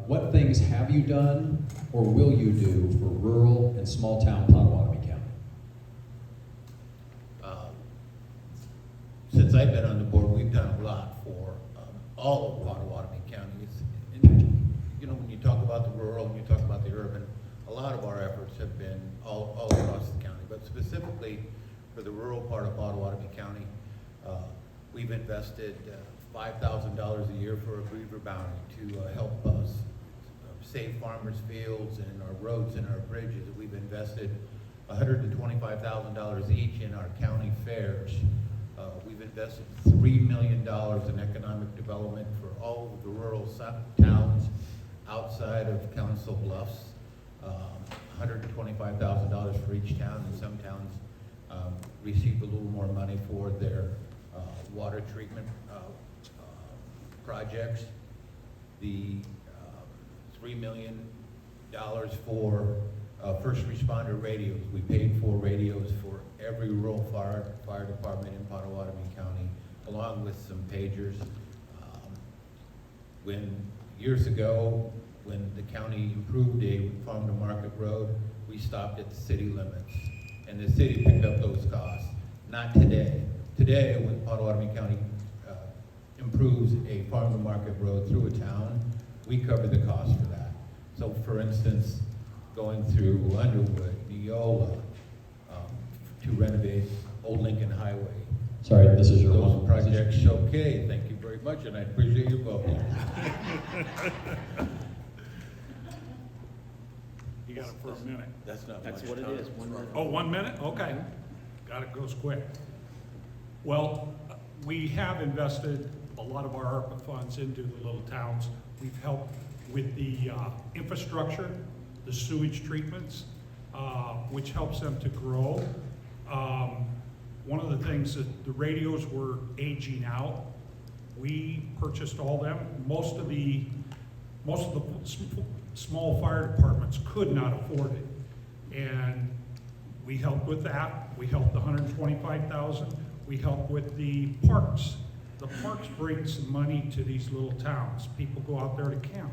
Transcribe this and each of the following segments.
what things have you done or will you do for rural and small town Pottawattamie County? Since I've been on the board, we've done a lot for all of Pottawattamie County. And, you know, when you talk about the rural and you talk about the urban, a lot of our efforts have been all across the county, but specifically for the rural part of Pottawattamie County, we've invested $5,000 a year for a beaver bounty to help us save farmers' fields and our roads and our bridges. We've invested $125,000 each in our county fairs. We've invested $3 million in economic development for all of the rural towns outside of Council Bluffs. $125,000 for each town, and some towns received a little more money for their water treatment projects. The $3 million for first responder radios. We paid for radios for every rural fire department in Pottawattamie County, along with some pagers. Years ago, when the county improved a farm to market road, we stopped at the city limits, and the city picked up those costs. Not today. Today, when Pottawattamie County improves a farm to market road through a town, we cover the cost for that. So, for instance, going through Underwood, Neola, to renovate Old Lincoln Highway. Sorry, this is your Those one projects, okay, thank you very much, and I appreciate your vote. You got it for a minute. That's not That's much what it time. is, 1 minute. Oh, 1 minute? Okay. Got it, goes quick. Well, we have invested a lot of our ARPA funds into the little towns. We've helped with the infrastructure, the sewage treatments, which helps them to grow. One of the things that the radios were aging out, we purchased all them. Most of the small fire departments could not afford it, and we helped with that. We helped the 125,000. We helped with the parks. The parks bring some money to these little towns. People go out there to camp.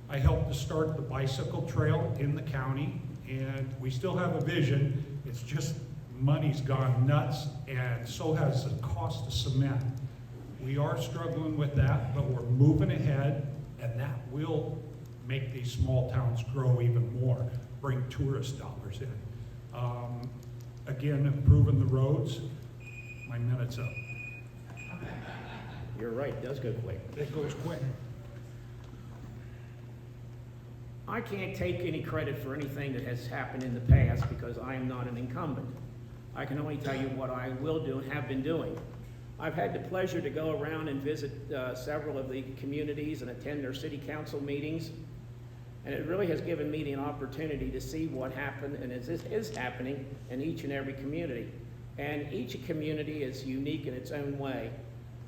I helped to start the bicycle trail in the county, and we still have a vision. It's just money's gone nuts, and so has the cost of cement. We are struggling with that, but we're moving ahead, and that will make these small towns grow even more, bring tourist dollars in. Again, improving the roads. My minute's up. You're right, it does go quick. It goes quick. I can't take any credit for anything that has happened in the past because I am not an incumbent. I can only tell you what I will do and have been doing. I've had the pleasure to go around and visit several of the communities and attend their city council meetings, and it really has given me the opportunity to see what happened and is happening in each and every community. And each community is unique in its own way.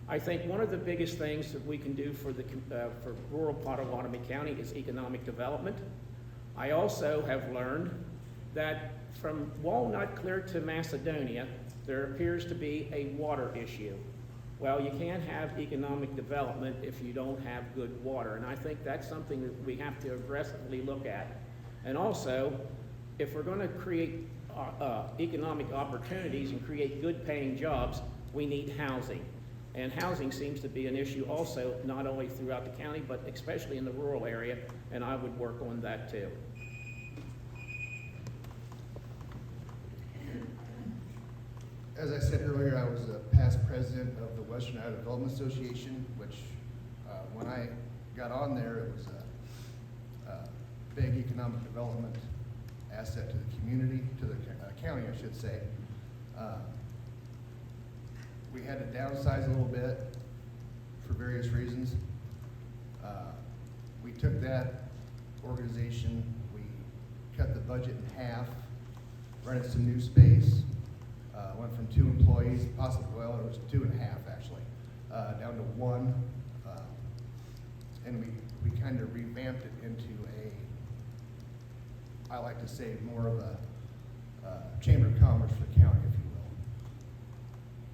I think one of the biggest things that we can do for rural Pottawattamie County is economic development. I also have learned that from Walnut clear to Macedonia, there appears to be a water issue. Well, you can't have economic development if you don't have good water, and I think that's something that we have to aggressively look at. And also, if we're going to create economic opportunities and create good paying jobs, we need housing. And housing seems to be an issue also, not only throughout the county, but especially in the rural area, and I would work on that too. As I said earlier, I was a past president of the Western Iowa Development Association, which when I got on there, it was a big economic development asset to the community, to the county, I should say. We had to downsize a little bit for various reasons. We took that organization, we cut the budget in half, rented some new space, went from 2 employees, possibly, well, it was 2.5 actually, down to 1. And we kind of revamped it into I like to say, more of a chamber of commerce for the county, if you will.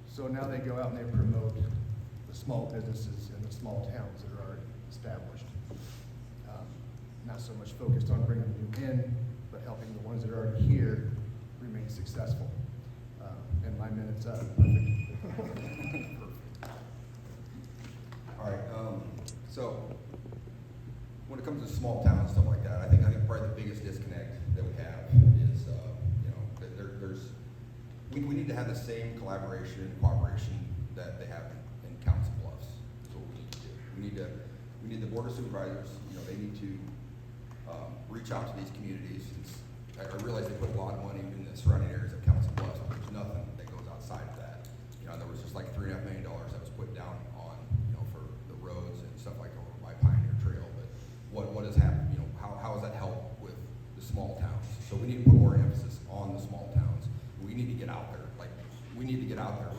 So now they go out and they promote the small businesses in the small towns that are already established. not so much focused on bringing new in, but helping the ones that are already here remain successful. And my minute's up. Perfect. All right, so when it comes to small towns and stuff like that, I think probably the biggest disconnect that we have is, that we need to have the same collaboration and cooperation that they have in Council Bluffs. That's what we need to do. We need the Board of Supervisors, they need to reach out to these communities. I realize they put a lot of money in the surrounding areas of Council Bluffs, but there's nothing that goes outside of that. There was just like $3.5 million that was put down on, for the roads and stuff like over by Pioneer Trail. But what has happened, how has that helped with the small towns? So we need to put more emphasis on the small towns. We need to get out there. We need to get out there.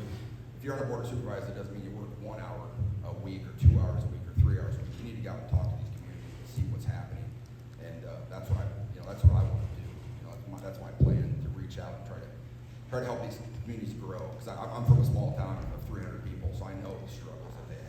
If you're on a Board of Supervisors, it doesn't mean you work 1 hour a week or 2 hours a week or 3 hours a week. You need to go out and talk to these communities and see what's happening. And that's what I want to do. That's my plan, to reach out and try to help these communities grow. Because I'm from a small town of 300 people, so I know the struggles that they